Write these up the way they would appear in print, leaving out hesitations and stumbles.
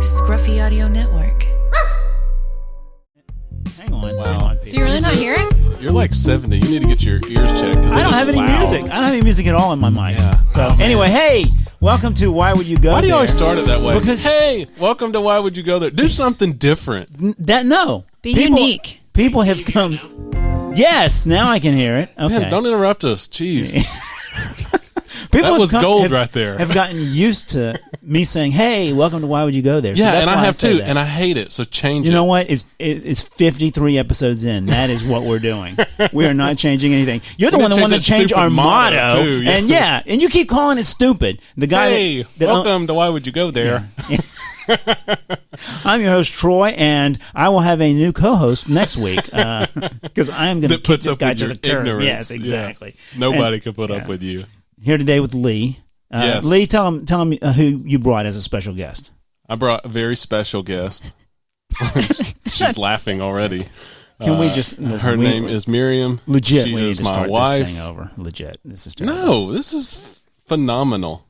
Scruffy Audio Network. Hang on. Wow. Hang on, Do you really not hear it? You're like 70. You need to get your ears checked. I don't have any music. I don't have any music at all in my mic. Yeah. So anyway, hey, welcome to Why Would You Go There? Why do you always start it that way? Because hey, welcome to Why Would You Go There? Do something different. Be unique. People have come. Yes, now I can hear it. Okay. Man, don't interrupt us. Jeez. People That was gold have, right there. Have gotten used to me saying, "Hey, welcome to Why Would You Go There?" So Yeah, that's and why I have say too, that. and I hate it. So change it. You know what? It's 53 episodes in. That is what we're doing. We are not changing anything. You're the We one didn't that change changed that our stupid motto. motto, too, yeah. And you keep calling it stupid. The guy Hey, that welcome to Why Would You Go There? I'm your host, Troy, and I will have a new co-host next week because I am going to That put puts this up guy with to your the curb. ignorance. Yes, exactly. Yeah. Nobody And- can put up yeah. with you. Here today with Lee. Yes. Lee, tell him who you brought as a special guest. I brought a very special guest. She's laughing already. Can we just listen, Her name is Miriam. legit? She We need is to my start wife. this thing over. Legit. This is terrible. No, this is phenomenal.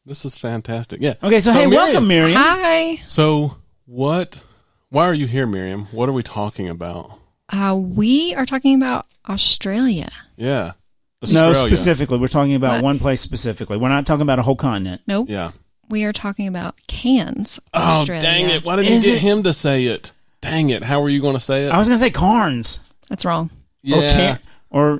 This is fantastic. Yeah. Okay, so hey, welcome, Miriam. Hi. So what? Why are you here, Miriam? What are we talking about? We are talking about Australia. Yeah. No, Australia. specifically, we're talking about What? one place specifically. We're not talking about a whole continent. Nope. Yeah. We are talking about Cairns, Oh, Australia. dang it. Why didn't Is you get it- him to say it? Dang it. How were you going to say it? I was going to say Cairns Oh, That's wrong. yeah. or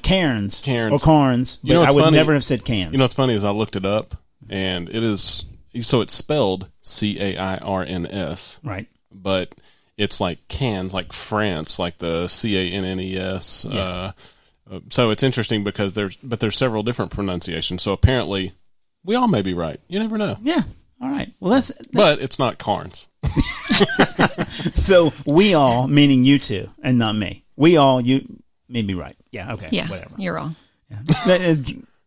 Cairns Cairns. or Cairns, but You know what's I would funny? never have said Cairns. You know what's funny is I looked it up, and it is, so it's spelled Cairns, right? but it's like Cannes, like France, like the Cannes. Yeah. So it's interesting because there's several different pronunciations. So apparently, we all may be right. You never know. Yeah. All right. Well, that's But it's not Cairns. so we all, meaning you two, and not me. We all, you may be right. Yeah. Okay. Yeah, Whatever. you're wrong. That is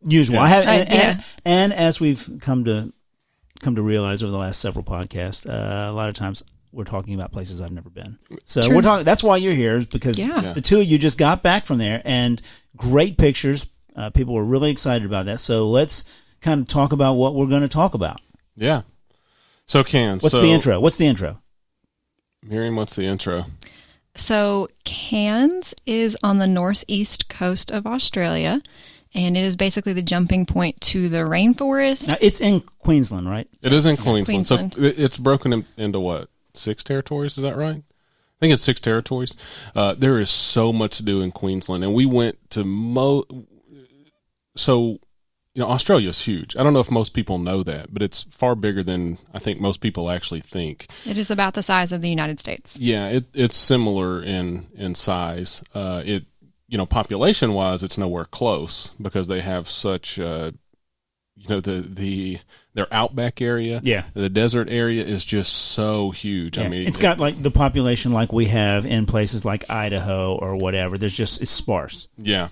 usual. Yeah. I have, Yeah. and as we've come to realize over the last several podcasts, a lot of times we're talking about places I've never been. So True. we're talking. That's why you're here, is because Yeah. the two of you just got back from there, and great pictures. People were really excited about that. So let's kind of talk about what we're going to talk about. Yeah. So Cannes. What's the intro? What's the intro? Miriam, what's the intro? So Cairns is on the northeast coast of Australia, and it is basically the jumping point to the rainforest. Now it's in Queensland, right? It is in Queensland. Queensland. So it's broken into what? 6 territories? Is that right? I think it's 6 territories. There is so much to do in Queensland, and we went to So, you know, Australia is huge. I don't know if most people know that, but it's far bigger than I think most people actually think. It is about the size of the United States. Yeah, it's similar in size. Population wise, it's nowhere close because they have such, their outback area. Yeah. The desert area is just so huge. Yeah. I mean, it's got like the population like we have in places like Idaho or whatever. It's sparse. Yeah.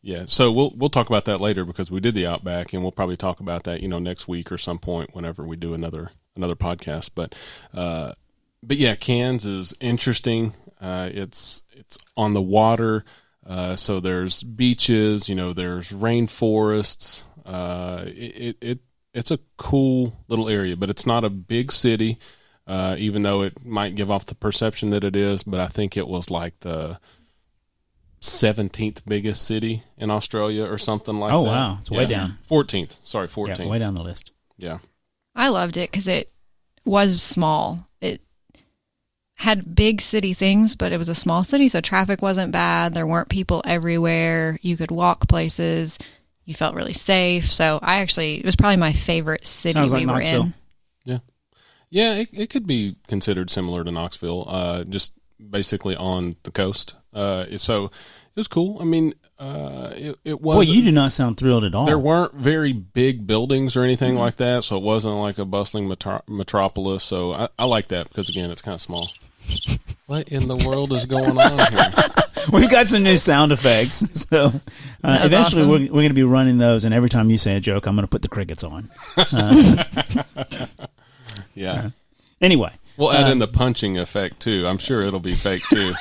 Yeah. So we'll talk about that later because we did the outback, and we'll probably talk about that, next week or some point whenever we do another podcast. But yeah, Cairns is interesting. It's on the water. So there's beaches, there's rainforests. It's a cool little area, but it's not a big city, even though it might give off the perception that it is. But I think it was like the 17th biggest city in Australia or something like that. Oh, wow. It's way down. 14th. Sorry, 14th. Yeah, way down the list. Yeah. I loved it because it was small. It had big city things, but it was a small city, so traffic wasn't bad. There weren't people everywhere. You could walk places. You felt really safe. So it was probably my favorite city Sounds like we were Knoxville. in. Yeah. Yeah, it could be considered similar to Knoxville, just basically on the coast. So it was cool. I mean, it was. Boy, you do not sound thrilled at all. There weren't very big buildings or anything like that, so it wasn't like a bustling metropolis. So I like that because, again, it's kind of small. What in the world is going on here? We've got some new sound effects. So eventually awesome. we're going to be running those, and every time you say a joke, I'm going to put the crickets on. Yeah. Anyway. We'll add in the punching effect, too. I'm sure it'll be fake, too.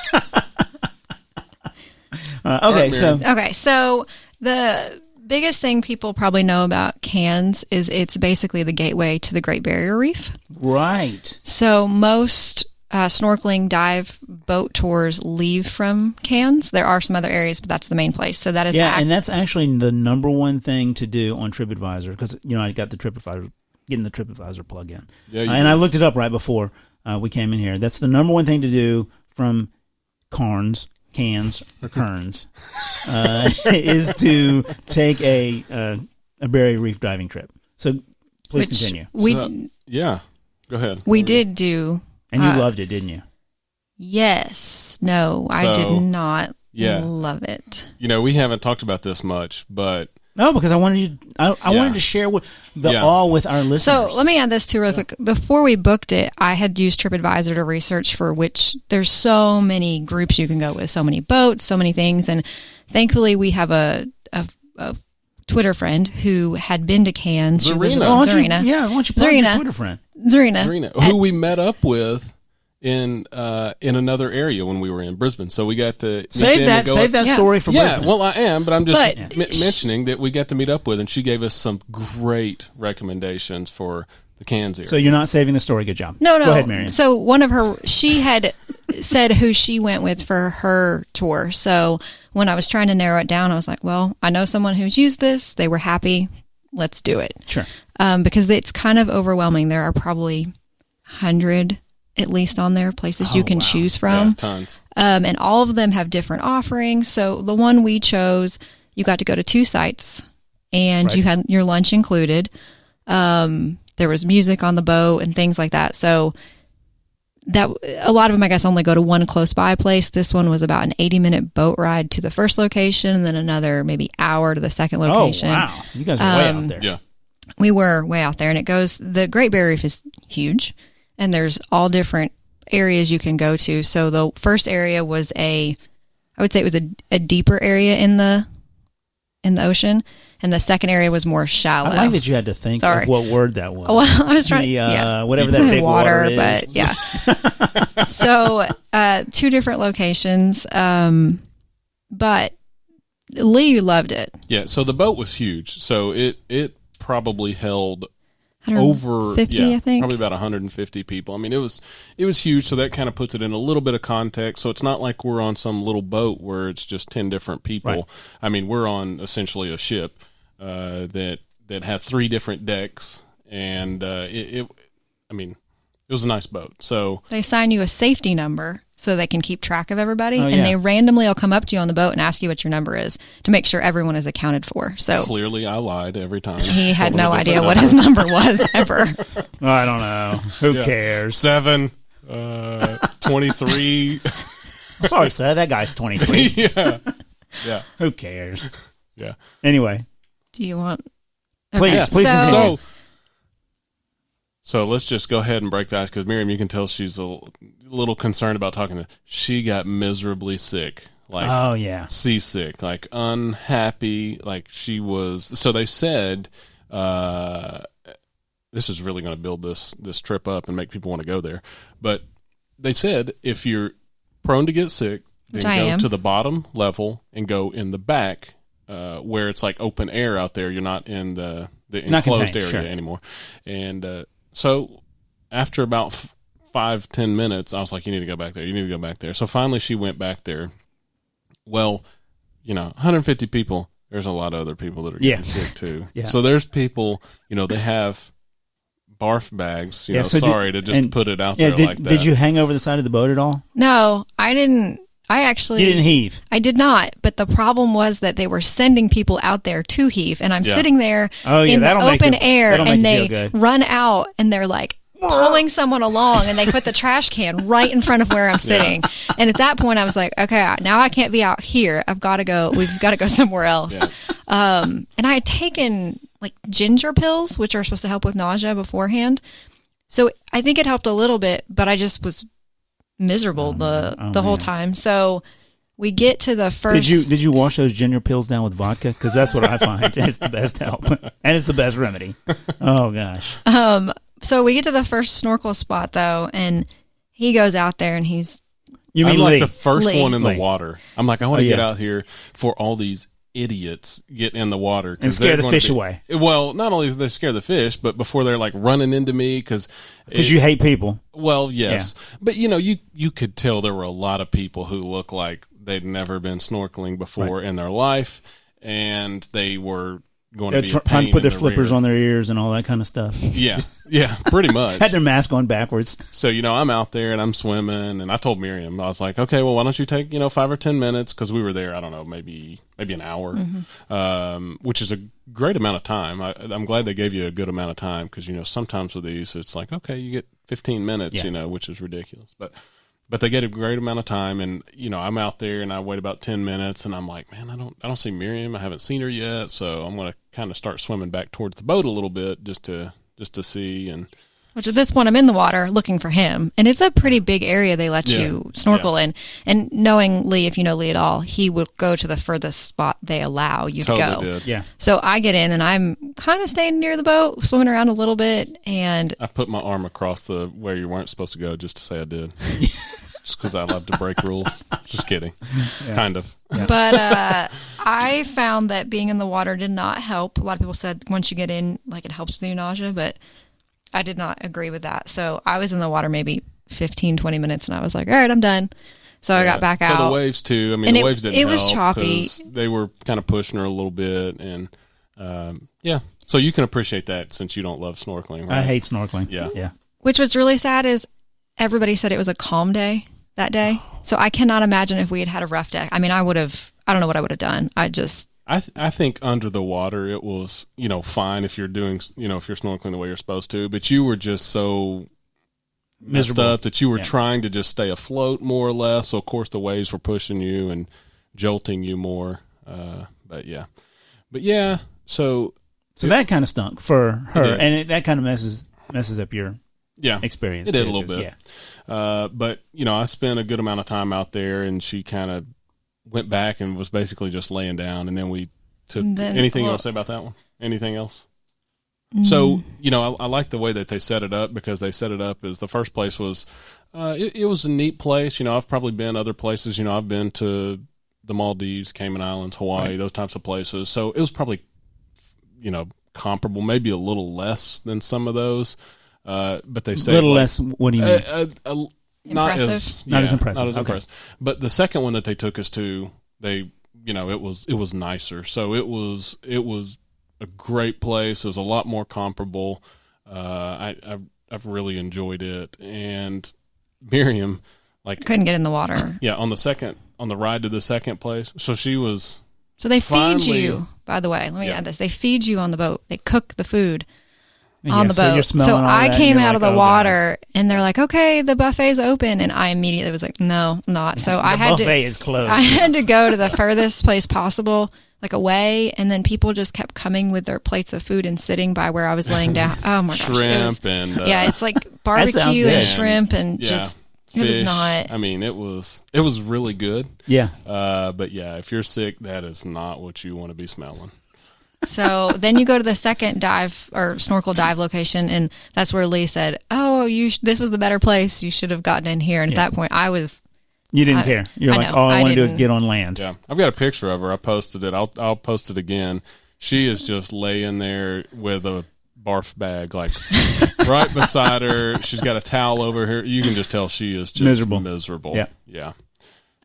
Okay, Right, so Okay, so the biggest thing people probably know about Cairns is it's basically the gateway to the Great Barrier Reef. Right. So most snorkeling, dive, boat tours leave from Cairns. There are some other areas, but that's the main place. So that is and that's actually the number one thing to do on TripAdvisor because I got the TripAdvisor, getting the TripAdvisor plug-in. Yeah, and I looked it up right before we came in here. That's the number one thing to do from Cairns or Cairns is to take a barrier reef diving trip. So please continue. Go ahead. We did do. And you loved it, didn't you? Yes. No, I did not love it. We haven't talked about this much, but... No, because I wanted to share all with our listeners. So let me add this too real quick. Before we booked it, I had used TripAdvisor to research for which there's so many groups you can go with, so many boats, so many things. And thankfully we have a Twitter friend who had been to Cairns. Zarina. Why don't you plug your Twitter friend? Zarina, who we met up with in another area when we were in Brisbane. So we got to save that story for Brisbane. Yeah, well, I am, but I'm just mentioning that we got to meet up with, and she gave us some great recommendations for the Cairns area. So you're not saving the story. Good job. No. Go ahead, Miriam. So she had said who she went with for her tour. So when I was trying to narrow it down, I was like, well, I know someone who's used this. They were happy. Let's do it. Sure. Because it's kind of overwhelming. There are probably 100 at least on there, places you can choose from. Yeah, tons. And all of them have different offerings. So the one we chose, you got to go to 2 sites, and you had your lunch included. There was music on the boat and things like that. So that a lot of them, I guess, only go to one close by place. This one was about an 80-minute boat ride to the first location, and then another maybe hour to the second location. Oh, wow. You guys are way out there. Yeah. We were way out there, and the Great Barrier Reef is huge, and there's all different areas you can go to. So the first area was I would say it was a deeper area in the ocean, and the second area was more shallow. I like that you had to think of what word that was. Well, I was trying whatever that big water is. But yeah. So 2 different locations, but Lee loved it. Yeah, so the boat was huge. So it probably held over 50, I think. Probably about 150 people. I mean, it was huge, so that kind of puts it in a little bit of context. So it's not like we're on some little boat where it's just 10 different people. Right. I mean, we're on essentially a ship that has 3 different decks, and it was a nice boat. So they assign you a safety number so they can keep track of everybody, they randomly will come up to you on the boat and ask you what your number is to make sure everyone is accounted for. So clearly I lied every time. He had no idea what his number was ever. I don't know. Who cares? 7, 23. Sorry, sir. That guy's 23. Yeah. Who cares? Yeah. Anyway. Do you want... Please continue. So let's just go ahead and break the ice, because Miriam, you can tell she's a little concerned about talking to. She got miserably sick, seasick, like unhappy, like she was. So they said, this is really going to build this trip up and make people want to go there. But they said if you're prone to get sick, then go to the bottom level and go in the back, where it's like open air out there. You're not in the enclosed area anymore, and. So after about 5-10 minutes, I was like, you need to go back there. You need to go back there. So finally she went back there. Well, 150 people, there's a lot of other people that are getting sick too. Yeah. So there's people, they have barf bags, to put it out there like that. Did you hang over the side of the boat at all? No, I didn't. You didn't heave? I did not, but the problem was that they were sending people out there to heave, and I'm sitting there in the open air, and they run out, and they're like pulling someone along, and they put the trash can right in front of where I'm sitting. And at that point, I was like, okay, now I can't be out here. We've got to go somewhere else. And I had taken like ginger pills, which are supposed to help with nausea beforehand. So I think it helped a little bit, but I just was miserable the whole time. So we get to the first. Did you wash those ginger pills down with vodka? Because that's what I find is the best help, and it's the best remedy. Oh gosh. So we get to the first snorkel spot though, and he goes out there and he's. You mean I'm like Lee? The first Lee. one in the water. I'm like, I want to get out here for all these idiots get in the water and scare the fish away. Well, not only do they scare the fish, but before they're like running into me because you hate people. Well, yes, but you could tell there were a lot of people who look like they'd never been snorkeling before in their life, and they were going to be trying to put their flippers on their ears and all that kind of stuff. Yeah, pretty much. Had their mask on backwards. So, I'm out there and I'm swimming, and I told Miriam, I was like, okay, well, why don't you take, 5 or 10 minutes, because we were there, I don't know, maybe an hour, which is a great amount of time. I'm glad they gave you a good amount of time, because, sometimes with these, it's like, okay, you get 15 minutes, which is ridiculous. But they get a great amount of time, and I'm out there and I wait about 10 minutes, and I'm like, man, I don't see Miriam. I haven't seen her yet, so I'm going to kind of start swimming back towards the boat a little bit just to see. And which at this point I'm in the water looking for him, and it's a pretty big area they let you snorkel in. And knowing Lee, if you know Lee at all, he will go to the furthest spot they allow you to go. Did. Yeah. So I get in and I'm kind of staying near the boat, swimming around a little bit, and I put my arm across where you weren't supposed to go just to say I did. Just because I love to break rules. Just kidding. Kind of. Yeah. But I found that being in the water did not help. A lot of people said once you get in, like, it helps with your nausea, but I did not agree with that. So I was in the water maybe 15, 20 minutes, and I was like, all right, I'm done. So I got back out. So the waves, too. I mean, the waves didn't help. It was choppy. They were kind of pushing her a little bit, and So you can appreciate that since you don't love snorkeling, right? I hate snorkeling. Yeah. Which was really sad is everybody said it was a calm day that day. So I cannot imagine if we had a rough day. I mean, I don't know what I would have done. I think under the water it was, fine if you're doing, if you're snorkeling the way you're supposed to, but you were just so messed up that you were trying to just stay afloat more or less. So of course the waves were pushing you and jolting you more. But yeah. So that kind of stunk for her, and that kind of messes up your experience. It did a little bit. Yeah. But I spent a good amount of time out there, and she kind of went back and was basically just laying down, and then we took anything you want to say about that one? Anything else? So, I like the way that they set it up, because they set it up as the first place was, it was a neat place. I've probably been other places. I've been to the Maldives, Cayman Islands, Hawaii, those types of places. So it was probably, comparable, maybe a little less than some of those. But they say a little less. What do you mean? Not as impressive. Not as impressive. But the second one that they took us to, it was nicer. So it was a great place. It was a lot more comparable. I've really enjoyed it. And Miriam, couldn't get in the water. Yeah, on the ride to the second place. So she was. So they feed you. By the way, let me add this. They feed you on the boat. They cook the food on the boat. So I came out of the water, and they're like, okay, the buffet's open. And I immediately was like, no, not. So the buffet is closed. I had to go to the furthest place possible, away. And then people just kept coming with their plates of food and sitting by where I was laying down. Oh my gosh. Shrimp it's like barbecue and shrimp and just. Fish. It was not. I mean, it was really good. Yeah. But yeah, if you're sick, that is not what you want to be smelling. So then you go to the second dive or snorkel dive location, and that's where Lee said, "Oh, this was the better place. You should have gotten in here." And at that point, You didn't care. You're like, all I want to do is get on land. Yeah, I've got a picture of her. I posted it. I'll post it again. She is just laying there with a barf bag, right beside her. She's got a towel over her. You can just tell she is just miserable. Yeah.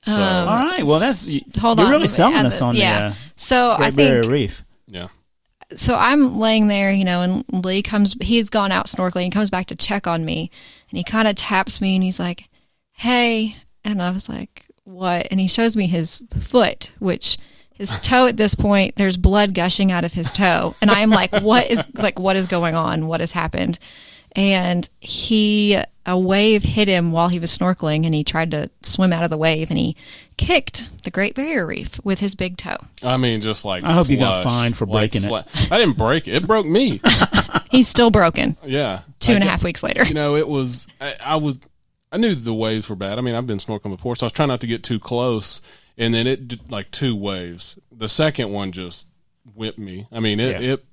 So, all right. Well, you're really selling us on the Great Barrier Reef. Yeah. So I'm laying there, and Lee he's gone out snorkeling and comes back to check on me, and he kind of taps me and he's like, hey, and I was like, what? And he shows me his foot, which his toe at this point, there's blood gushing out of his toe. And I am like, what is going on? What has happened? And a wave hit him while he was snorkeling, and he tried to swim out of the wave, and he kicked the Great Barrier Reef with his big toe. I mean, just I hope you got fined for breaking it. I didn't break it. It broke me. He's still broken. Yeah. 2.5 weeks later. It was, I knew the waves were bad. I mean, I've been snorkeling before, so I was trying not to get too close. And then it did 2 waves. The second one just whipped me. I mean,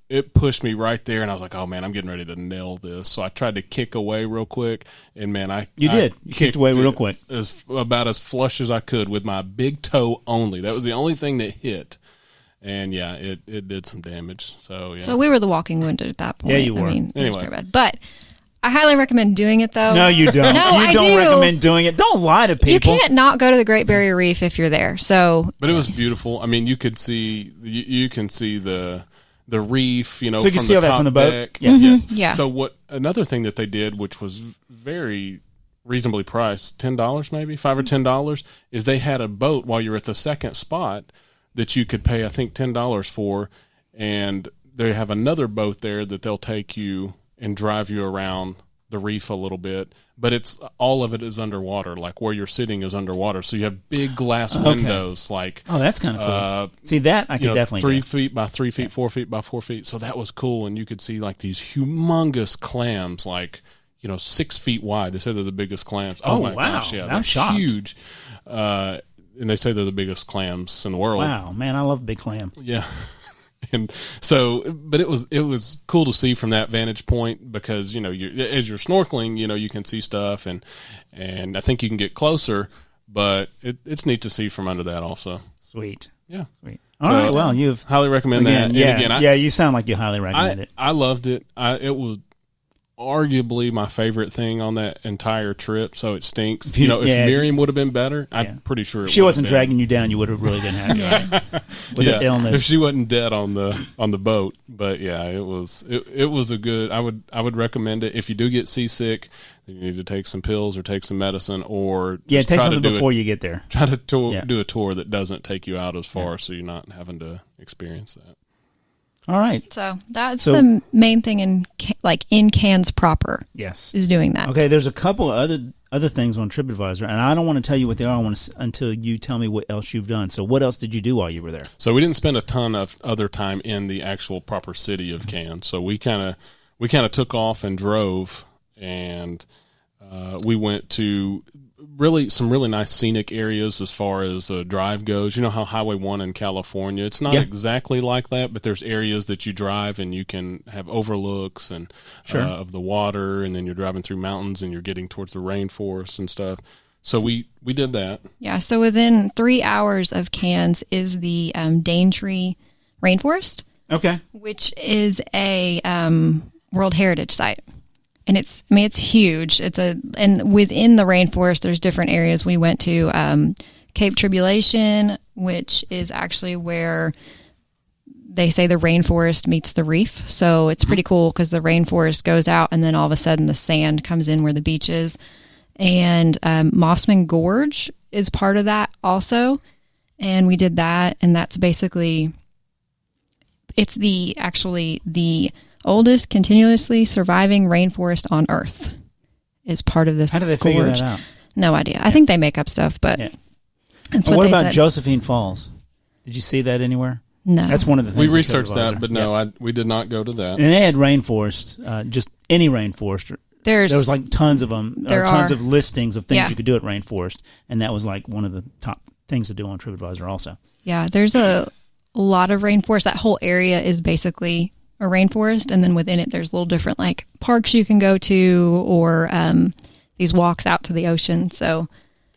it pushed me right there, and I was like, oh, man, I'm getting ready to nail this. So I tried to kick away real quick, and, man, You kicked away real quick. About as flush as I could with my big toe only. That was the only thing that hit. And yeah, it did some damage. So yeah. So we were the walking wounded at that point. Yeah, you were. I mean, it was Anyway. pretty bad. But I highly recommend doing it, though. No, you don't. No, you I don't do. recommend doing it. Don't lie to people. You can't not go to the Great Barrier Reef if you're there. So, But it was beautiful. I mean, you could see you can see the reef, you know, So you can from see the all that top from the boat? deck. Yeah. Yes. Yeah. So another thing that they did, which was very reasonably priced, $10 maybe, $5 or $10, is they had a boat while you're at the second spot that you could pay, I think, $10 for, and they have another boat there that they'll take you and drive you around the reef a little bit, but it's all of it is underwater, like where you're sitting is underwater, so you have big glass windows, like that's kind of cool. See, that I could definitely 3 do. feet by 3 feet, 4 feet by 4 feet, so that was cool. And you could see like these humongous clams, like 6 feet wide. They said they're the biggest clams. Oh, my wow. gosh, yeah, I'm they're shocked. huge. And they say they're the biggest clams in the world. Wow, man, I love big clam. Yeah. And so, but it was cool to see from that vantage point, because as you're snorkeling, you can see stuff, and I think you can get closer, but it's neat to see from under that also. Sweet. Yeah, Sweet. All right, well, you've highly recommend that. And again, you sound like you highly recommend it. I loved it. It was arguably my favorite thing on that entire trip, so it stinks. If Miriam would have been better, I'm pretty sure if she wasn't dragging you down, you would have really been happy. With the illness. If she wasn't dead on the boat. But yeah, it was a good. I would recommend it. If you do get seasick, then you need to take some pills or take some medicine, or take something before you get there. Try to do a tour that doesn't take you out as far, so you're not having to experience that. All right. So that's the main thing in Cairns proper. Yes, is doing that. Okay, there's a couple of other things on TripAdvisor, and I don't want to tell you what they are. I want to until you tell me what else you've done. So, what else did you do while you were there? So we didn't spend a ton of other time in the actual proper city of Cairns. So we kind of took off and drove, and we went to some really nice scenic areas as far as drive goes. You know how Highway 1 in California, it's not exactly like that, but there's areas that you drive and you can have overlooks and of the water, and then you're driving through mountains and you're getting towards the rainforest and stuff. So we did that. Yeah, so within 3 hours of Cairns is the Daintree Rainforest. Okay. Which is a World Heritage Site. And it's huge. And within the rainforest, there's different areas we went to. Cape Tribulation, which is actually where they say the rainforest meets the reef. So it's pretty cool because the rainforest goes out, and then all of a sudden the sand comes in where the beach is. And Mossman Gorge is part of that also. And we did that, and that's basically it's the oldest continuously surviving rainforest on Earth is part of this. How do they figure that out? No idea. I think they make up stuff, but that's what they about said. Josephine Falls? Did you see that anywhere? No. That's one of the things. We researched that, but no, we did not go to that. And they had rainforest, just any rainforest. There was like tons of them, tons of listings of things you could do at rainforest, and that was like one of the top things to do on TripAdvisor also. Yeah, there's a lot of rainforest. That whole area is basically a rainforest, and then within it there's little different like parks you can go to, or these walks out to the ocean. So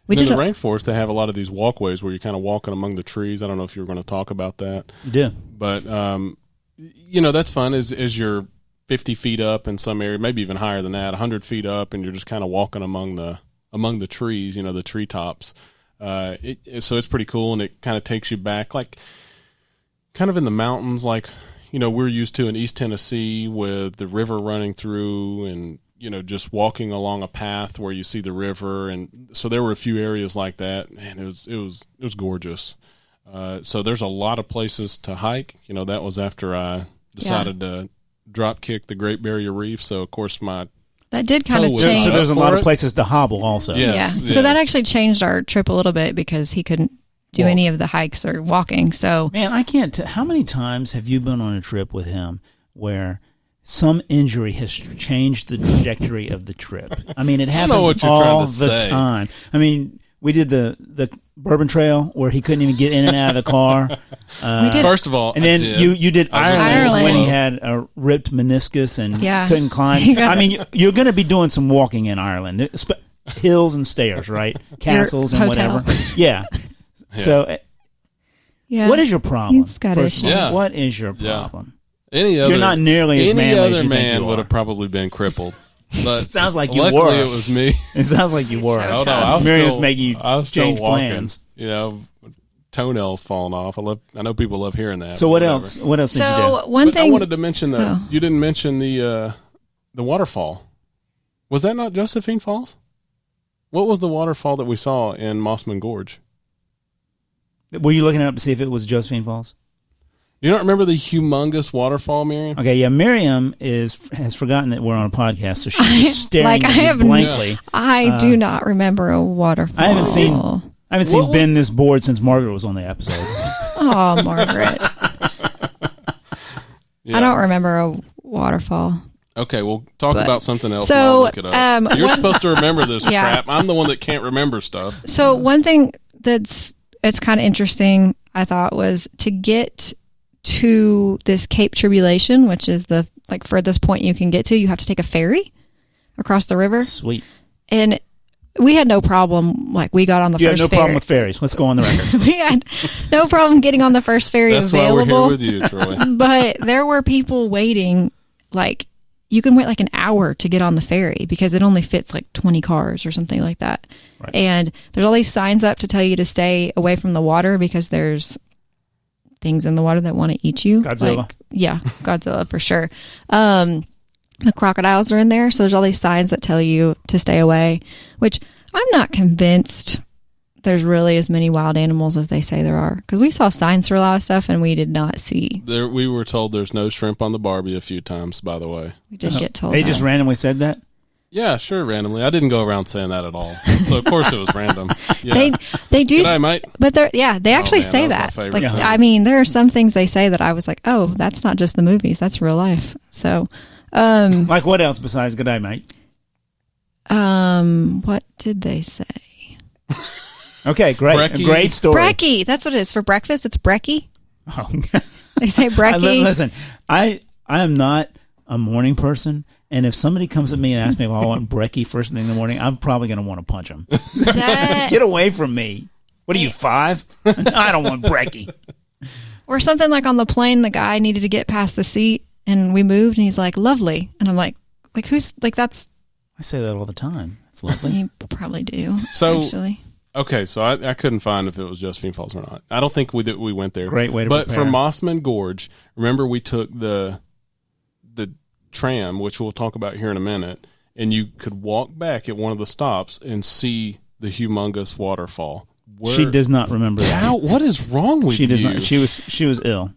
we did in the rainforest. They have a lot of these walkways where you're kind of walking among the trees. I don't know if you were going to talk about that. Yeah, but that's fun. As you're 50 feet up in some area, maybe even higher than that, 100 feet up, and you're just kind of walking among the trees. The treetops. So it's pretty cool, and it kind of takes you back, like kind of in the mountains, like. We're used to in East Tennessee with the river running through, and, just walking along a path where you see the river. And so there were a few areas like that, and it was gorgeous. So there's a lot of places to hike. That was after I decided to drop kick the Great Barrier Reef. So of course that did kind of change. So there's a lot of places to hobble also. Yes. So that actually changed our trip a little bit because he couldn't do any of the hikes or walking. So man, I can't how many times have you been on a trip with him where some injury has changed the trajectory of the trip? I mean, it happens all the time. I mean, we did the Bourbon Trail where he couldn't even get in and out of the car. We did. First of all, and then you did Ireland when he had a ripped meniscus and couldn't climb. I mean, you're going to be doing some walking in Ireland, hills and stairs, right? Castles and whatever. Yeah. So Yeah. What is your problem? He's got First of all, issues. Yeah. what is your problem? You're not nearly as manly as you think man you would are. have probably been crippled. But It sounds like you luckily were. it was me. It sounds like you He's were. so Oh no, tough. I was Miriam's still, making you I was still change walking, plans. You know, toenails falling off. I know people love hearing that. So but what whatever. else? What else did you do? So one But thing I wanted to mention though. Oh. You didn't mention the waterfall. Was that not Josephine Falls? What was the waterfall that we saw in Mossman Gorge? Were you looking it up to see if it was Josephine Falls? You don't remember the humongous waterfall, Miriam? Okay, yeah. Miriam has forgotten that we're on a podcast, so she's just staring like, at I me have blankly. I do not remember a waterfall. I haven't seen What was- Ben this bored since Margaret was on the episode. Oh, Margaret. Yeah. I don't remember a waterfall. Okay, we'll talk But- about something else. So, and I'll look it up. You're one- supposed to remember this Yeah. crap. I'm the one that can't remember stuff. So one thing it's kind of interesting, I thought, was to get to this Cape Tribulation, which is the furthest point you can get to. You have to take a ferry across the river, Sweet. and we had no problem. Like, we got on the You had first no ferry. problem with ferries. Let's go on the record. We had no problem getting on the first ferry That's why available. we're here with you, Troy. But there were people waiting, like, you can wait like an hour to get on the ferry because it only fits like 20 cars or something like that. Right. And there's all these signs up to tell you to stay away from the water because there's things in the water that want to eat you. Godzilla. Like, yeah, Godzilla for sure. The crocodiles are in there. So there's all these signs that tell you to stay away, which I'm not convinced there's really as many wild animals as they say there are. Because we saw signs for a lot of stuff and we did not see. We were told there's no shrimp on the Barbie a few times, by the way. We did get told They that. just randomly said that? Yeah, sure, randomly. I didn't go around saying that at all. So, of course, it was random. Yeah. They do, G'day, mate. but they actually man, say that that. was my favorite Like, thing. I mean, there are some things they say that I was like, oh, that's not just the movies, that's real life. So, Like what else besides good day, mate? what did they say? Okay, great. Brekkie. A great story. Brekkie. That's what it is for breakfast. It's brekkie. Oh. They say brekkie. Listen, I am not a morning person, and if somebody comes at me and asks me if I want brekkie first thing in the morning, I'm probably going to want to punch them. That- Get away from me. What are you, 5? I don't want brekkie. or something like on the plane, the guy needed to get past the seat, and we moved, and he's like, lovely. And I'm like who's, like, that's, I say that all the time. It's lovely. you probably do, So- actually. Okay, so I couldn't find if it was Josephine Falls or not. I don't think we went there. Great way to But prepare. for Mossman Gorge, remember we took the tram, which we'll talk about here in a minute, and you could walk back at one of the stops and see the humongous waterfall. She does not remember that. How? What is wrong with She does you? not. She was ill.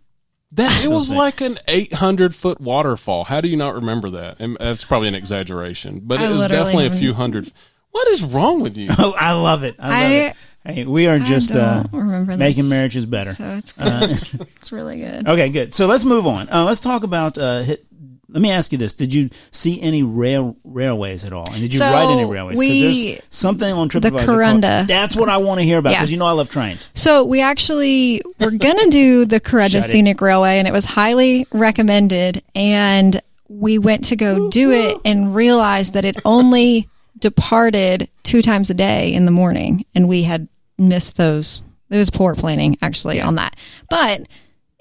It was sick. like an 800-foot waterfall. How do you not remember that? And that's probably an exaggeration, but I it was literally definitely a haven't- few hundred. What is wrong with you? Oh, I love it. I love it. Hey, we are just I don't remember making this. marriages better. So it's good. It's really good. Okay, good. So let's move on. Let's talk about. Let me ask you this: did you see any railways at all? And did you So ride any railways? Because there's something on TripAdvisor. Corunda. That's what I want to hear about Yeah. because you know I love trains. So we actually were going to do the Corunda Shut it. Scenic Railway, and it was highly recommended. And we went to go do it and realized that it only departed 2 times a day in the morning, and we had missed those. It was poor planning, actually, on that. But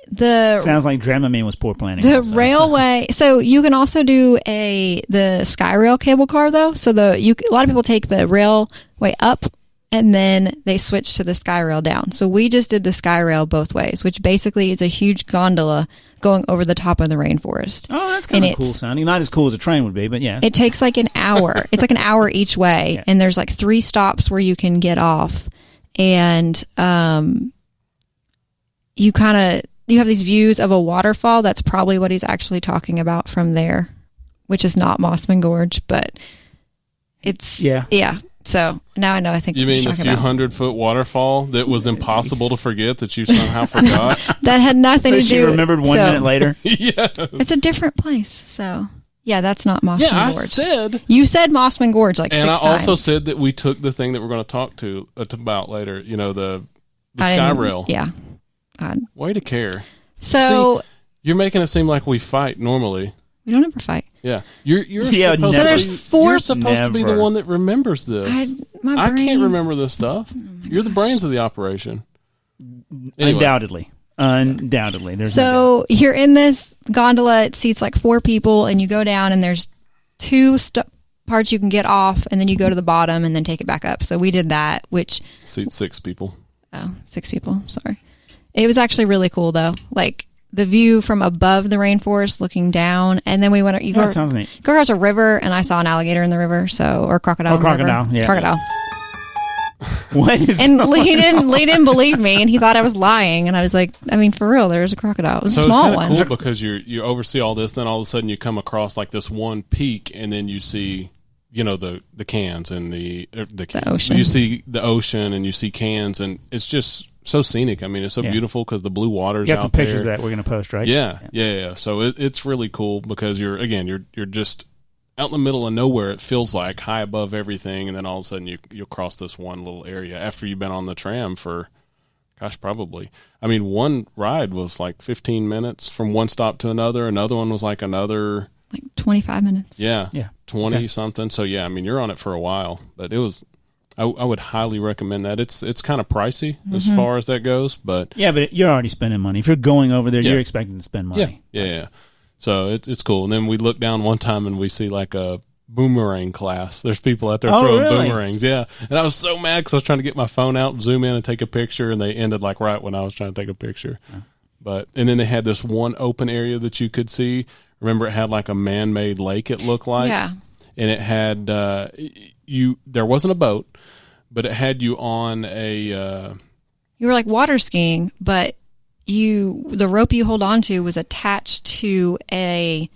the Sounds like Dramamine was poor planning. the also, railway, so you can also do the SkyRail cable car though. So a lot of people take the railway up and then they switch to the SkyRail down. So we just did the SkyRail both ways, which basically is a huge gondola going over the top of the rainforest. Oh, that's kind And of cool sounding. Not as cool as a train would be, but yes. It takes like an hour. It's like an hour each way, Yeah. and there's like 3 stops where you can get off, and you have these views of a waterfall. That's probably what he's actually talking about from there, which is not Mossman Gorge, but it's yeah. So now I know. I think You what mean you're a talking few about. hundred-foot waterfall that was impossible to forget that you somehow forgot? That had nothing to But do. she remembered 1 so minute later. Yeah. It's a different place. So yeah, that's not Mossman Yeah, I Gorge. said. You said Mossman Gorge like And 6 I also times. said that we took the thing that we're going to talk about later, you know, the I Sky didn't- Rail. Yeah. God. Way to care. So You're making it seem like we fight normally. we don't ever fight. Yeah. You're Yeah, supposed never. to So be, there's 4 you're supposed to be the Never. one that remembers this. My I brain, can't remember this stuff. Oh You're the brains of the operation. Undoubtedly. There's so you're in this gondola. It seats like 4 people, and you go down, and there's 2 parts you can get off, and then you go to the bottom and then take it back up. So we did that, which seats 6 people. Oh, 6 people. Sorry. It was actually really cool though. Like the view from above the rainforest, looking down, and then we went. That sounds neat. Go across a river, and I saw an alligator in the river. Or crocodile. Yeah. Crocodile. What is and Lee didn't believe me, and he thought I was lying, and I was like, I mean, for real, there's a crocodile. It was a small one. Cool because you oversee all this, then all of a sudden you come across like this one peak, and then you see, the Cairns and the ocean. You see the ocean, and you see Cairns, and it's just so scenic. I mean, it's so beautiful because the blue water's out there. You got some pictures of that we're going to post, right? Yeah. So it's really cool because you're just out in the middle of nowhere. It feels like high above everything, and then all of a sudden you'll cross this one little area after you've been on the tram for, probably. I mean, one ride was like 15 minutes from one stop to another. Another one was like 25 minutes. Yeah. 20 something. So yeah, I mean, you're on it for a while, but it was. I would highly recommend that. It's kind of pricey as far as that goes, but but you're already spending money. If you're going over there, you're expecting to spend money. Yeah. So it's cool. And then we look down one time and we see like a boomerang class. There's people out there throwing boomerangs. Yeah. And I was so mad because I was trying to get my phone out, zoom in and take a picture, and they ended like right when I was trying to take a picture. And then they had this one open area that you could see. Remember, it had like a man-made lake, it looked like. Yeah. And it had, there wasn't a boat, but it had you on a... you were like water skiing, but the rope you hold on to was attached to not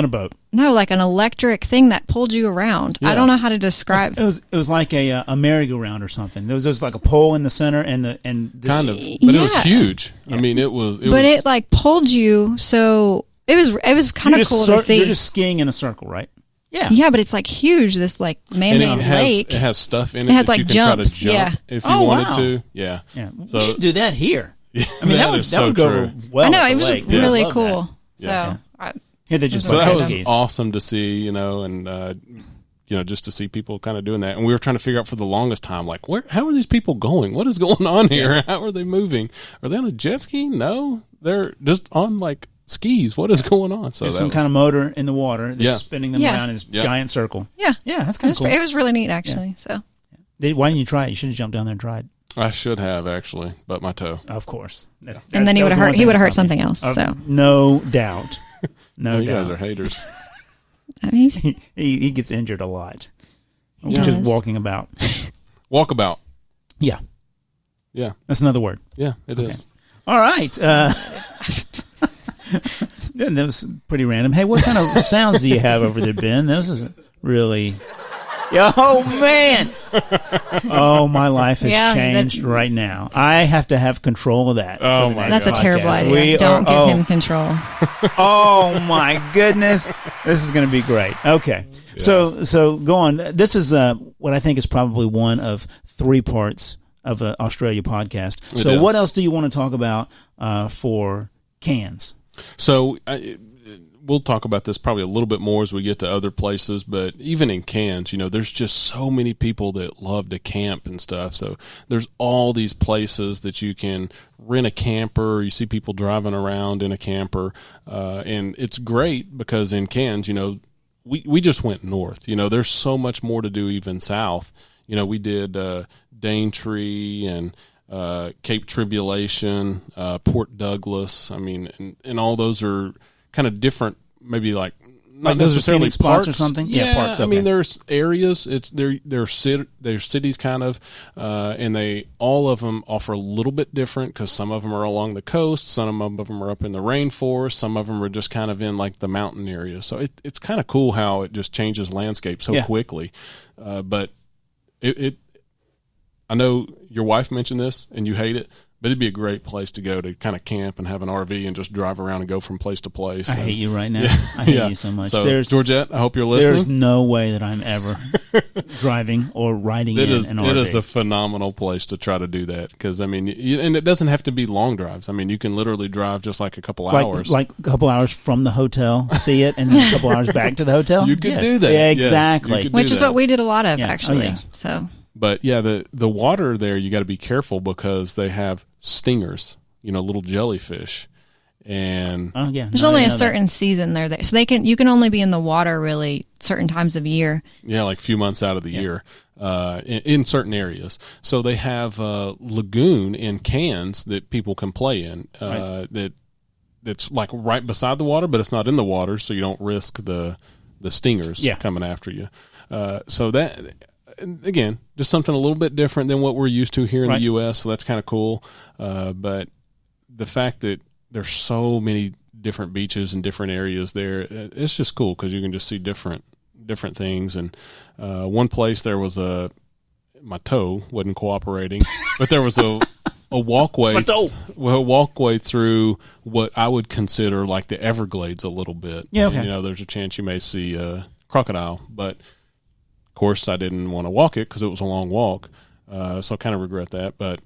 a boat. No, like an electric thing that pulled you around. Yeah. I don't know how to describe. It was like a merry-go-round or something. There was just like a pole in the center and this, kind of, but it was huge. Yeah. I mean, it was. It like pulled you, so it was kind of cool to see. You're just skiing in a circle, right? Yeah. Yeah, but it's like huge. This like man-made lake. It has stuff in it. It has that like you can jumps. Try to jump if you wanted to. Yeah. So, we should do that here. I mean, that would go over well. I know, it was lake. really cool. That. So. They just so that was awesome to see, and just to see people kind of doing that. And we were trying to figure out for the longest time, like, how are these people going? What is going on here? Yeah. How are they moving? Are they on a jet ski? No, they're just on like skis. What is going on? So there's some kind of motor in the water that's spinning them around in this giant circle. Yeah, that's kind of cool. It was really neat, actually. Yeah. So, why didn't you try it? You should have jumped down there and tried. I should have actually, but my toe. Of course. And then he would have hurt. He would have hurt something else. So no doubt. No doubt. You guys are haters. I mean, he gets injured a lot. Just walking about. Walkabout. Yeah. Yeah. That's another word. Yeah, it is. All right. That was pretty random. Hey, what kind of sounds do you have over there, Ben? This is really... Oh, man. Oh, my life has changed right now. I have to have control of that. Oh, my God. That's a terrible idea. Don't give him control. Oh, my goodness. This is going to be great. Okay. Yeah. So go on. This is what I think is probably one of 3 parts of an Australia podcast. So what else do you want to talk about for Cairns? So we'll talk about this probably a little bit more as we get to other places, but even in Cairns, there's just so many people that love to camp and stuff. So there's all these places that you can rent a camper. You see people driving around in a camper, and it's great because in Cairns, we just went north. There's so much more to do even south. We did Daintree and Cape Tribulation, Port Douglas. I mean, and all those are kind of different, maybe like not those necessarily are spots or something. Yeah, parks. Okay. I mean, there's areas. They're cities kind of, and they all of them offer a little bit different because some of them are along the coast, some of them are up in the rainforest, some of them are just kind of in like the mountain area. So it's kind of cool how it just changes landscape so quickly. But I know your wife mentioned this and you hate it, but it'd be a great place to go to kind of camp and have an RV and just drive around and go from place to place. I hate you right now. Yeah. I hate you so much. So, Georgette, I hope you're listening. There's no way that I'm ever driving or riding an RV. It is a phenomenal place to try to do that because, I mean, and it doesn't have to be long drives. I mean, you can literally drive just like a couple hours. Like a couple hours from the hotel, see it, and then a couple hours back to the hotel? You could do that. Yeah, exactly. Which is what we did a lot of, actually. Oh, yeah. So... But yeah, the water there, you got to be careful because they have stingers, little jellyfish. And there's only a certain season there, so you can only be in the water really certain times of year. Yeah, like a few months out of the year, in certain areas. So they have a lagoon in Cairns that people can play in. That's like right beside the water, but it's not in the water, so you don't risk the stingers coming after you. So that, again, just something a little bit different than what we're used to here in the U.S. So that's kind of cool. But the fact that there's so many different beaches and different areas there, it's just cool because you can just see different things. And one place there was my toe wasn't cooperating, but there was a walkway, walkway through what I would consider like the Everglades a little bit. Yeah, okay. And, there's a chance you may see a crocodile, but of course I didn't want to walk it because it was a long walk, so I kind of regret that. But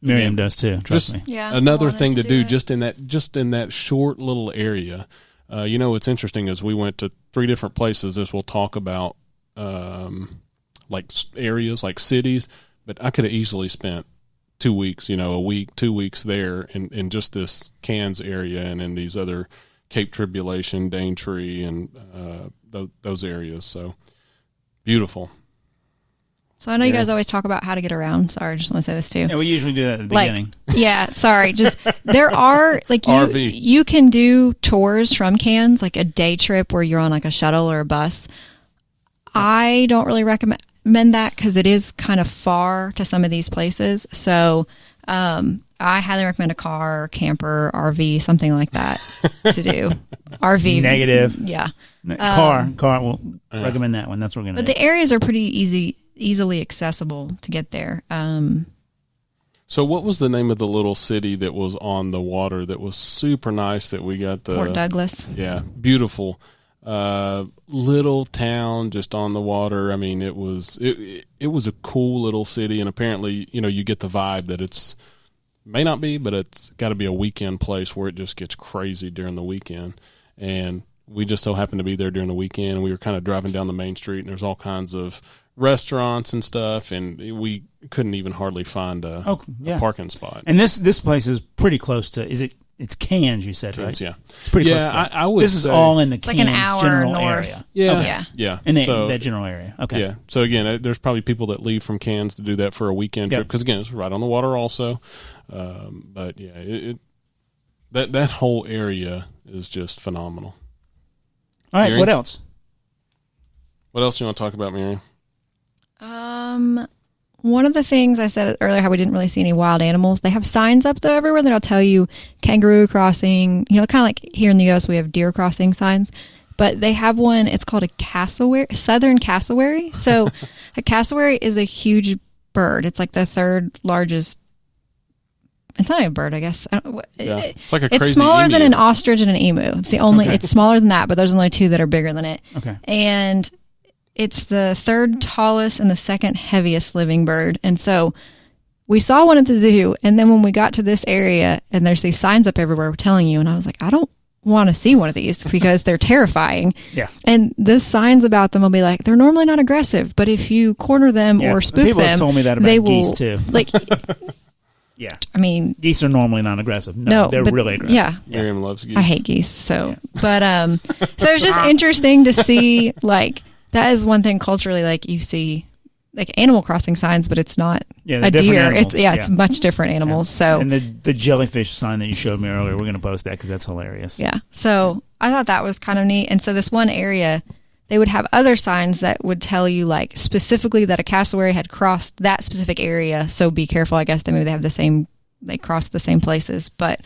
Miriam does too. Trust me. Yeah, another thing to do just in that short little area. What's interesting is we went to 3 different places. As we'll talk about, like areas, like cities. But I could have easily spent 2 weeks, a week, 2 weeks there in just this Cairns area and in these other Cape Tribulation, Daintree, and those areas. So beautiful. So I know you guys always talk about how to get around. Sorry, I just want to say this too. Yeah, we usually do that at the beginning. Yeah, sorry. Just there are you can do tours from Cairns, like a day trip where you're on like a shuttle or a bus. I don't really recommend that because it is kind of far to some of these places. So I highly recommend a car, camper, RV, something like that to do. RV. Negative. Yeah. Car. We'll recommend that one. That's what we're going to do. But the areas are pretty easily accessible to get there. So what was the name of the little city that was on the water that was super nice that we got Port Douglas. Yeah, beautiful. Little town just on the water. I mean, it was a cool little city, and apparently, you get the vibe that it's may not be, but it's got to be a weekend place where it just gets crazy during the weekend. And we just so happened to be there during the weekend, and we were kind of driving down the main street, and there's all kinds of restaurants and stuff, and we couldn't even hardly find a parking spot. And this place is pretty close to. It's Cairns, you said, Cairns, right? Yeah, it's pretty close. I would. This is all in the Cairns like an hour general north. area. Yeah, okay. Yeah, in that general area. Okay. Yeah. So again, there's probably people that leave from Cairns to do that for a weekend trip because again, it's right on the water also. But yeah, that whole area is just phenomenal. All right. Miriam? What else? What else do you want to talk about, Miriam? One of the things I said earlier, how we didn't really see any wild animals. They have signs up though everywhere that'll tell you kangaroo crossing. Kind of like here in the U.S. we have deer crossing signs, but they have one. It's called a cassowary, southern cassowary. So a cassowary is a huge bird. It's like the 3rd largest. It's not a bird, I guess. It's like a crazy It's smaller Indian. than an ostrich and an emu. It's the only. It's smaller than that, but there's only 2 that are bigger than it. Okay. And it's the 3rd tallest and the 2nd heaviest living bird. And so we saw one at the zoo. And then when we got to this area and there's these signs up everywhere telling you, and I was like, I don't want to see one of these because they're terrifying. Yeah. And the signs about them will be like, they're normally not aggressive, but if you corner them or spook people them, have told me that about they geese will, too. Like, yeah. I mean, Geese are normally not aggressive. No, they're really aggressive. Yeah. Miriam loves geese. I hate geese. So, but, so it was just interesting to see, like, that is one thing culturally, like you see like Animal Crossing signs, but it's not a deer. Animals. It's much different animals. So, and the jellyfish sign that you showed me earlier, we're going to post that because that's hilarious. Yeah. So I thought that was kind of neat. And so this one area, they would have other signs that would tell you like specifically that a cassowary had crossed that specific area. So be careful. I guess maybe they crossed the same places, but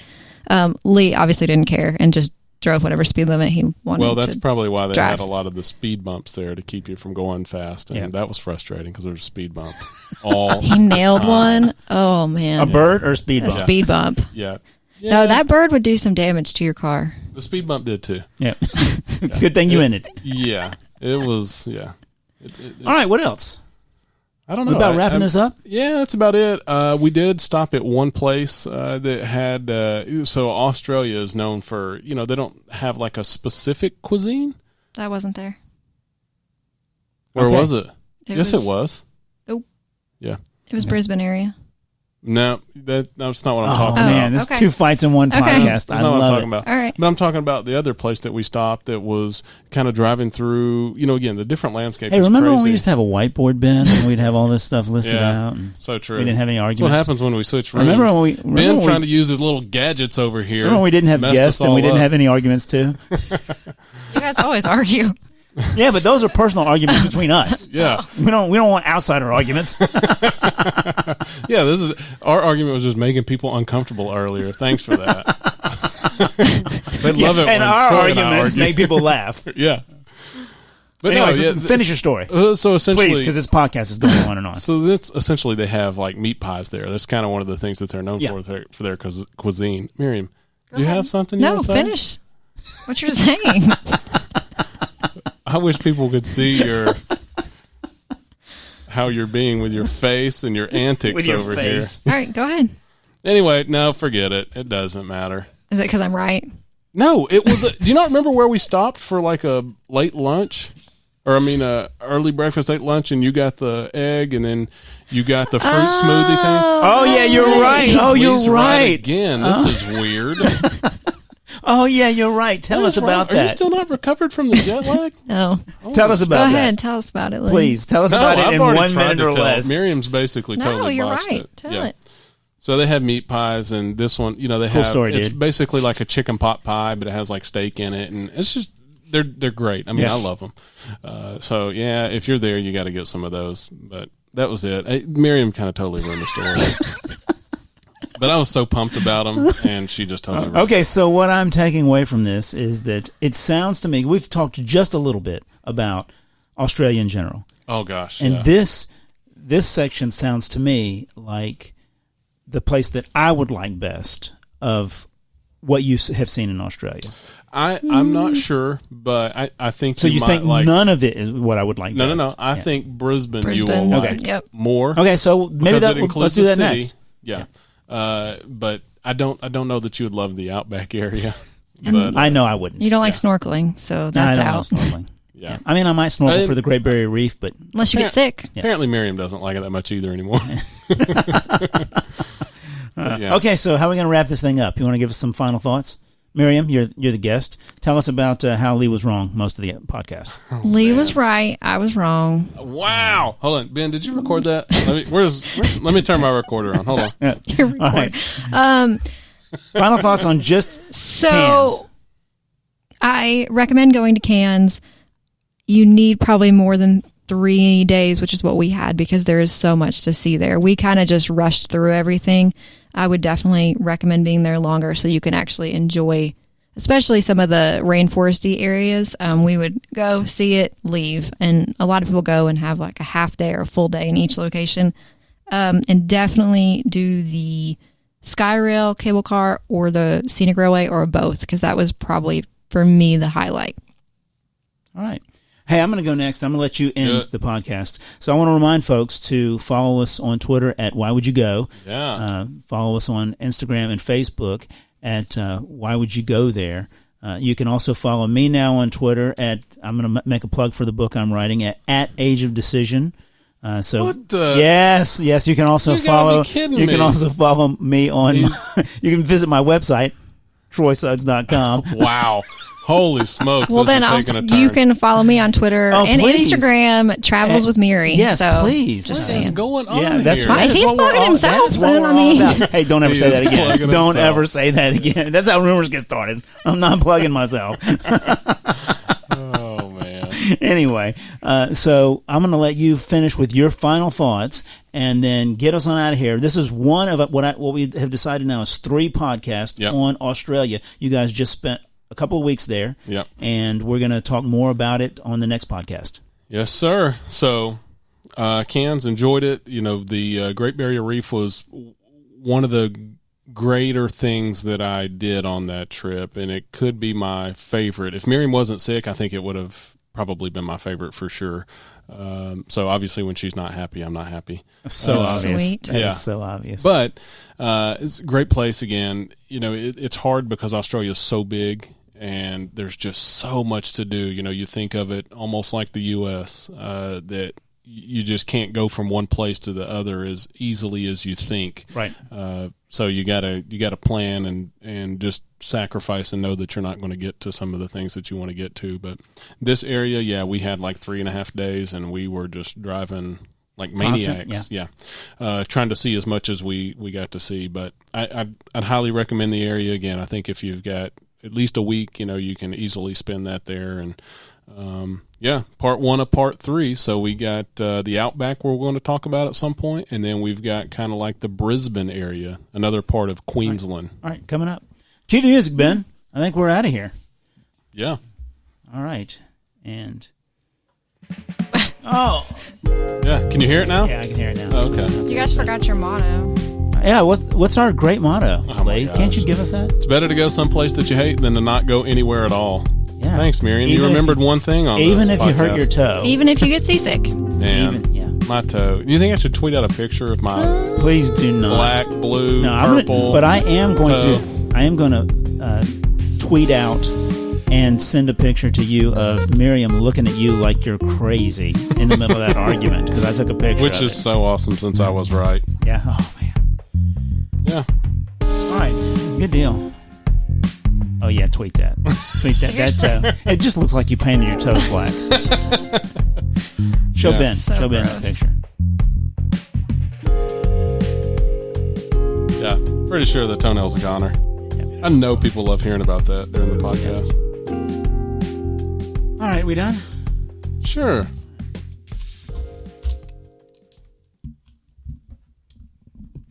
Lee obviously didn't care and just drove whatever speed limit he wanted. Well, that's probably why they drive. had a lot of the speed bumps there to keep you from going fast, and that was frustrating because there was a speed bump. He nailed one. Oh man, a bird or a speed bump? A speed bump. Yeah. No, that bird would do some damage to your car. The speed bump did too. Yeah. Good thing you ended. Yeah, it was. Yeah. All right. What else? I don't know. We about wrapping this up? Yeah, that's about it. We did stop at one place that had. So Australia is known for, they don't have like a specific cuisine. That wasn't there. Where was it? It was. Yeah. It was Brisbane area. No, that's not what I'm talking about. Man, there's two fights in one podcast. That's not what I'm talking about. All right. But I'm talking about the other place that we stopped that was kind of driving through, again, the different landscape. Hey, is remember crazy. when we used to have a whiteboard, Ben, and we'd have all this stuff listed out? And so true. We didn't have any arguments. That's what happens when we switch rooms. Ben trying to use his little gadgets over here. Remember when we didn't have guests and we didn't have any arguments, too? You guys always argue. Yeah, but those are personal arguments between us. Yeah. We don't want outsider arguments. Yeah, our argument was just making people uncomfortable earlier. Thanks for that. They love it and when our Troy arguments and I make people laugh. Yeah. But anyways, finish your story. So essentially, please, because this podcast is going on and on. So that's essentially they have like meat pies there. That's kind of one of the things that they're known for their cuisine. Miriam, do you have something? No, finish what you're saying. I wish people could see how you're being with your face and your antics with your over face. All right, go ahead. Anyway, no, forget it. It doesn't matter. Is it because I'm right? No, it was. Do you not remember where we stopped for like a late lunch? Or early breakfast, late lunch, and you got the egg, and then you got the fruit smoothie thing. Oh yeah, you're right. Oh, you're right. Again, this is weird. Oh yeah, you're right. Tell us about that. Are you still not recovered from the jet lag? No. Tell us about that. Go ahead, tell us about it, Lynn. Please tell us about it in 1 minute or less. Miriam's basically totally botched it. Tell it. So they have meat pies, and this one, they have. Story, it's dude. basically like a chicken pot pie, but it has like steak in it, and it's just they're great. I mean, I love them. So yeah, if you're there, you got to get some of those. But that was it. Miriam kind of totally ruined the story. But I was so pumped about them, and she just totally ruined it. Okay, so what I'm taking away from this is that it sounds to me, we've talked just a little bit about Australia in general. Oh gosh, and this section sounds to me like the place that I would like best of what you have seen in Australia. I'm not sure, but I think so. You think like, none of it is what I would like best? No. I think Brisbane you will like more. Okay, so maybe let's do that next. Yeah. But I don't know that you would love the Outback area. But, I know I wouldn't. You don't like snorkeling, so that's out. I don't like snorkeling. Yeah. I mean, I might snorkel for the Great Barrier Reef, but unless you get sick. Apparently, Miriam doesn't like it that much either anymore. Okay, so how are we going to wrap this thing up? You want to give us some final thoughts? Miriam, you're the guest. Tell us about how Lee was wrong most of the podcast. Lee was right. I was wrong. Wow. Hold on. Ben, did you record that? Let me turn my recorder on. Hold on. You're recording. Right. Final thoughts on just Cairns. I recommend going to Cairns. You need probably more than 3 days, which is what we had, because there is so much to see there. We kind of just rushed through everything. I would definitely recommend being there longer so you can actually enjoy, especially some of the rainforesty areas. We would go, see it, leave. And a lot of people go and have like a half day or a full day in each location. And definitely do the Skyrail cable car or the scenic railway or both, because that was probably, for me, the highlight. All right. Hey, I'm going to go next. I'm going to let you end the podcast. So I want to remind folks to follow us on Twitter at Why Would You Go? Yeah. Follow us on Instagram and Facebook at Why Would You Go there. You can also follow me now on Twitter at, I'm going to make a plug for the book I'm writing, at Age of Decision. Yes, you can also follow. You can also follow me on. You can visit my website, troysuggs.com. Wow. Holy smokes. Well, then you can follow me on Twitter and please. Instagram, Travels with Miri. Yes, so, please. What is going on here? That's right. He's plugging himself. That's what we're all about. Hey, don't ever say that again. Don't ever say that again. That's how rumors get started. I'm not plugging myself. Oh, man. Anyway, so I'm going to let you finish with your final thoughts and then get us on out of here. This is one of what we have decided now is 3 podcasts on Australia. You guys just spent a couple of weeks there, and we're going to talk more about it on the next podcast. Yes, sir. So, Cairns, enjoyed it. The Great Barrier Reef was one of the greater things that I did on that trip, and it could be my favorite. If Miriam wasn't sick, I think it would have probably been my favorite for sure. So, obviously, when she's not happy, I'm not happy. So obvious. Sweet. That is so obvious. But it's a great place again. It's hard because Australia is so big. And there's just so much to do. You think of it almost like the U.S. That you just can't go from one place to the other as easily as you think. Right. So you gotta plan and just sacrifice and know that you're not going to get to some of the things that you want to get to. But this area, yeah, we had like 3.5 days, and we were just driving like maniacs. Trying to see as much as we got to see. But I'd highly recommend the area again. I think if you've got at least a week, you can easily spend that there. And part 1 of part 3. So we got the Outback we're going to talk about at some point, and then we've got kind of like the Brisbane area, another part of Queensland. All right, coming up. Cue the music, Ben. I think we're out of here. Yeah. All right. And oh. Yeah, can you hear it now? Yeah, I can hear it now. Oh, okay. You guys forgot your motto. Yeah, what's our great motto, Lee? Gosh. Can't you give us that? It's better to go someplace that you hate than to not go anywhere at all. Yeah. Thanks, Miriam. You remembered one thing on even this if you podcast. hurt your toe. Even if you get seasick. Man, my toe. Do you think I should tweet out a picture of my Please do not. black, blue, No, purple? but I am going toe? to. I am going to tweet out and send a picture to you of Miriam looking at you like you're crazy in the middle of that argument, because I took a picture. Which is so awesome since I was right. Yeah. Oh man. Yeah. All right. Good deal. Oh yeah, tweet that. Tweet that. That toe. It just looks like you painted your toes black. Show Yeah. Ben. So Show Ben gross. that picture. Yeah. Pretty sure the toenail's a goner. I know people love hearing about that during the podcast. All right, we done? Sure.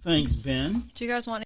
Thanks, Ben. Do you guys want